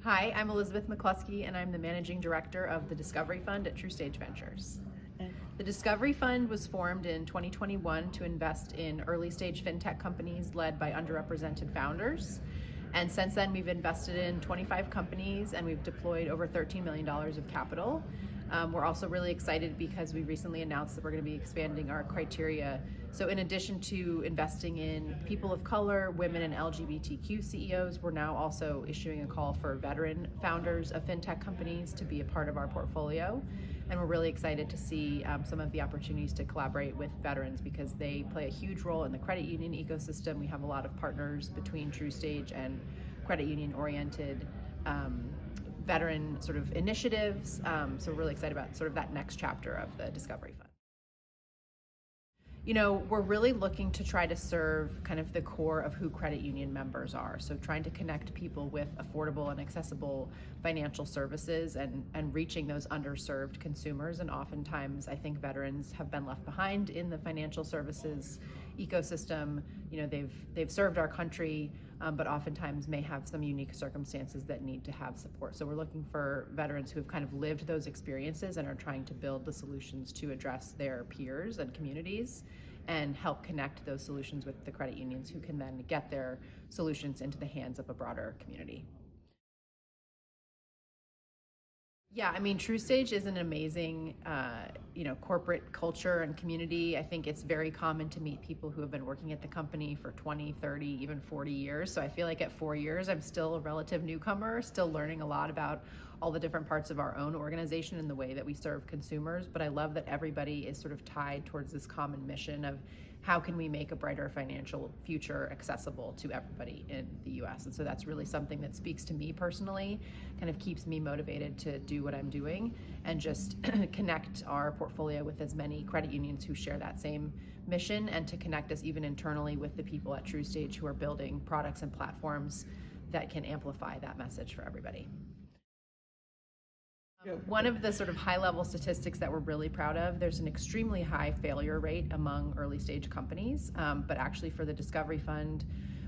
Hi, I'm Elizabeth McCluskey, and I'm the Managing Director of the Discovery Fund at TruStage Ventures. The Discovery Fund was formed in 2021 to invest in early stage fintech companies led by underrepresented founders. And since then, we've invested in 25 companies and we've deployed over $13 million of capital. We're also really excited because we recently announced that we're going to be expanding our criteria. So in addition to investing in people of color, women, and LGBTQ CEOs, we're now also issuing a call for veteran founders of fintech companies to be a part of our portfolio. And we're really excited to see some of the opportunities to collaborate with veterans because they play a huge role in the credit union ecosystem. We have a lot of partners between TruStage and credit union oriented veteran sort of initiatives. So we're really excited about sort of that next chapter of the Discovery Fund. You know, we're really looking to try to serve kind of the core of who credit union members are. So trying to connect people with affordable and accessible financial services and reaching those underserved consumers. And oftentimes I think veterans have been left behind in the financial services ecosystem. You know, they've served our country, but oftentimes may have some unique circumstances that need to have support. So we're looking for veterans who have kind of lived those experiences and are trying to build the solutions to address their peers and communities and help connect those solutions with the credit unions who can then get their solutions into the hands of a broader community. Yeah, I mean, TruStage is an amazing, corporate culture and community. I think it's very common to meet people who have been working at the company for 20, 30, even 40 years. So I feel like at 4 years, I'm still a relative newcomer, still learning a lot about all the different parts of our own organization and the way that we serve consumers. But I love that everybody is sort of tied towards this common mission of how can we make a brighter financial future accessible to everybody in the US? And so that's really something that speaks to me personally, kind of keeps me motivated to do what I'm doing and just connect our portfolio with as many credit unions who share that same mission and to connect us even internally with the people at TruStage who are building products and platforms that can amplify that message for everybody. One of the sort of high-level statistics that we're really proud of, there's an extremely high failure rate among early-stage companies, but actually for the Discovery Fund,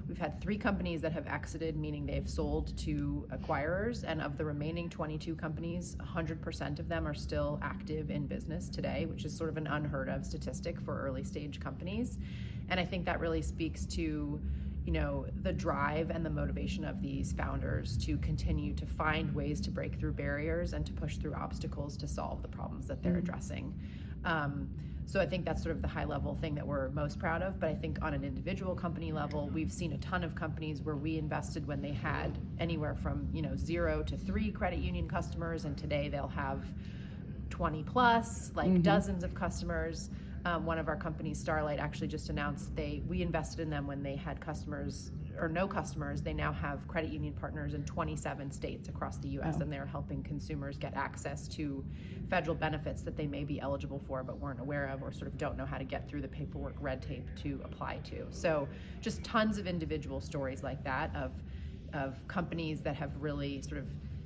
we've had 3 companies that have exited, meaning they've sold to acquirers, and of the remaining 22 companies, 100% of them are still active in business today, which is sort of an unheard of statistic for early-stage companies. And I think that really speaks to the drive and the motivation of these founders to continue to find ways to break through barriers and to push through obstacles to solve the problems that they're addressing. So I think that's sort of the high level thing that we're most proud of. But I think on an individual company level, we've seen a ton of companies where we invested when they had anywhere from 0 to 3 credit union customers, and today they'll have 20 plus, dozens of customers. One of our companies, Starlight, actually just announced we invested in them when they had customers or no customers. They now have credit union partners in 27 states across the US. Wow. And they're helping consumers get access to federal benefits that they may be eligible for but weren't aware of or sort of don't know how to get through the paperwork red tape to apply to. So just tons of individual stories like that of companies that have really sort of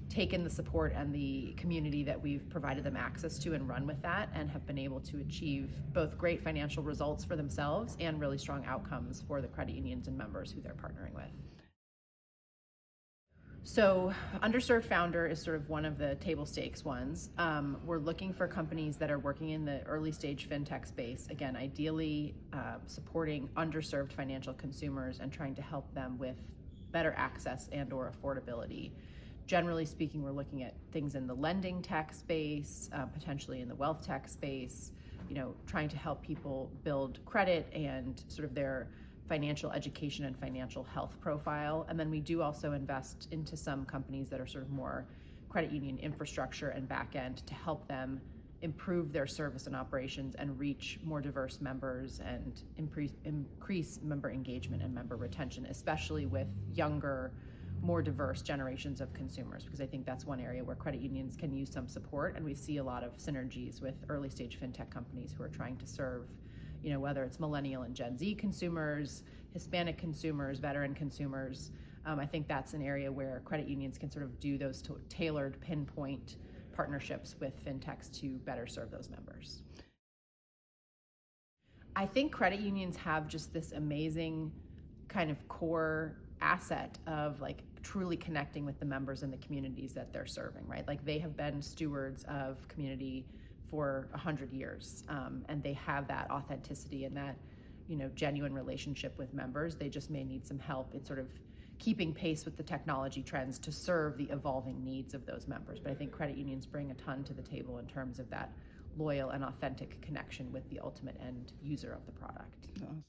taken the support and the community that we've provided them access to and run with that and have been able to achieve both great financial results for themselves and really strong outcomes for the credit unions and members who they're partnering with. So underserved founder is sort of one of the table stakes ones. We're looking for companies that are working in the early stage fintech space, again, ideally supporting underserved financial consumers and trying to help them with better access and or affordability. Generally speaking, we're looking at things in the lending tech space, potentially in the wealth tech space, trying to help people build credit and sort of their financial education and financial health profile. And then we do also invest into some companies that are sort of more credit union infrastructure and back end to help them improve their service and operations and reach more diverse members and increase member engagement and member retention, especially with younger, more diverse generations of consumers, because I think that's one area where credit unions can use some support, and we see a lot of synergies with early stage fintech companies who are trying to serve, whether it's millennial and Gen Z consumers, Hispanic consumers, veteran consumers. I think that's an area where credit unions can sort of do those tailored pinpoint partnerships with fintechs to better serve those members. I think credit unions have just this amazing kind of core asset of truly connecting with the members in the communities that they're serving, right? Like they have been stewards of community for 100 years, and they have that authenticity and that, genuine relationship with members. They just may need some help in sort of keeping pace with the technology trends to serve the evolving needs of those members. But I think credit unions bring a ton to the table in terms of that loyal and authentic connection with the ultimate end user of the product. Awesome.